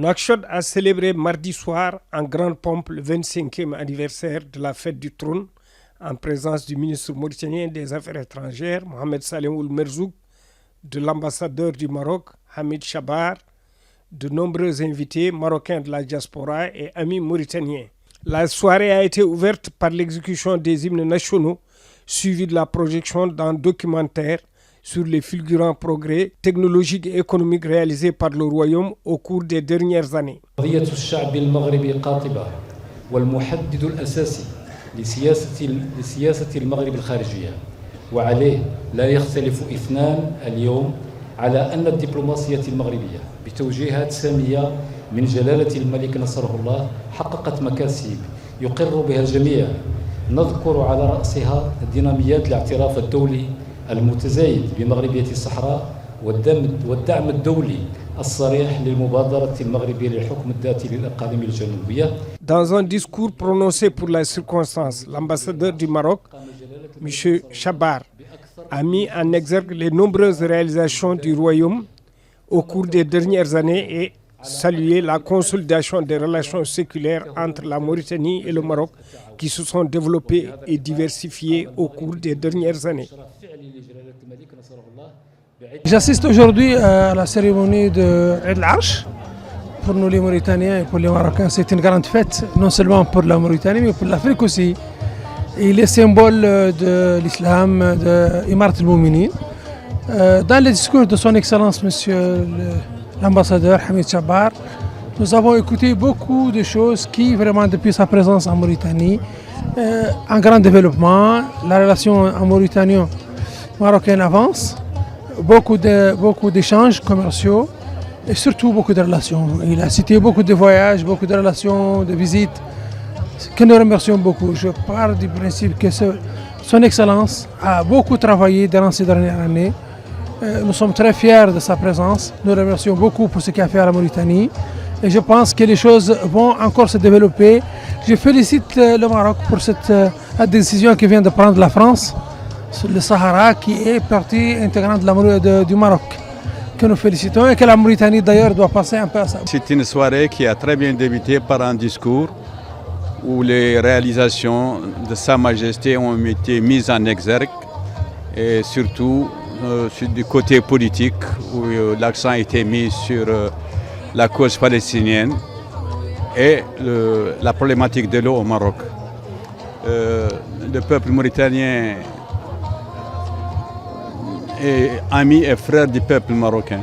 Nouakchott a célébré mardi soir en grande pompe le 25e anniversaire de la fête du trône en présence du ministre mauritanien des Affaires étrangères, Mohamed Salem Ould Merzouk, de l'ambassadeur du Maroc, Hamid Chabar, de nombreux invités marocains de la diaspora et amis mauritaniens. La soirée a été ouverte par l'exécution des hymnes nationaux, suivie de la projection d'un documentaire sur les fulgurants progrès technologiques et économiques réalisés par le Royaume au cours des dernières années. قضية الشعب المغربي قاطبة والمحدد الأساسي لسياسة المغرب الخارجية، وعليه لا يختلف اثنان اليوم على أن الدبلوماسية المغربية بتوجيهات سامية من جلالة الملك نصره الله حققت مكاسب يقر بها الجميع، نذكر على رأسها ديناميات الاعتراف الدولي المتزايد بمغربية الصحراء والدعم الدولي الصريح للمبادرة المغربية للحكم الذاتي للأقاليم الجنوبية. Dans un discours prononcé pour la circonstance, l'ambassadeur du Maroc, M. Chabar, a mis en exergue les nombreuses réalisations du Royaume au cours des dernières années et salué la consolidation des relations séculaires entre la Mauritanie et le Maroc qui se sont développées et diversifiées au cours des dernières années. J'assiste aujourd'hui à la cérémonie de Eid al-Arsh. Pour nous les Mauritaniens et pour les Marocains, c'est une grande fête, non seulement pour la Mauritanie, mais pour l'Afrique aussi. Il est symbole de l'islam, de Imarat al-Mouminin. Dans le discours de son Excellence, Monsieur l'ambassadeur Hamid Chabar, nous avons écouté beaucoup de choses qui, vraiment, depuis sa présence en Mauritanie, en grand développement, la relation en Mauritanie-marocaine avance. Beaucoup d'échanges commerciaux et surtout beaucoup de relations. Il a cité beaucoup de voyages, beaucoup de relations, de visites, que nous remercions beaucoup. Je pars du principe que son Excellence a beaucoup travaillé durant ces dernières années. Nous sommes très fiers de sa présence. Nous remercions beaucoup pour ce qu'il a fait à la Mauritanie. Et je pense que les choses vont encore se développer. Je félicite le Maroc pour cette décision que vient de prendre la France sur le Sahara, qui est partie intégrante du Maroc, que nous félicitons et que la Mauritanie d'ailleurs doit passer un peu à ça. C'est une soirée qui a très bien débuté par un discours où les réalisations de Sa Majesté ont été mises en exergue et surtout du côté politique où l'accent a été mis sur la cause palestinienne et la problématique de l'eau au Maroc. Le peuple mauritanien est ami et frère du peuple marocain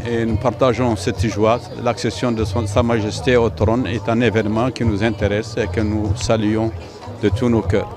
et nous partageons cette joie. L'accession de Sa Majesté au trône est un événement qui nous intéresse et que nous saluons de tous nos cœurs.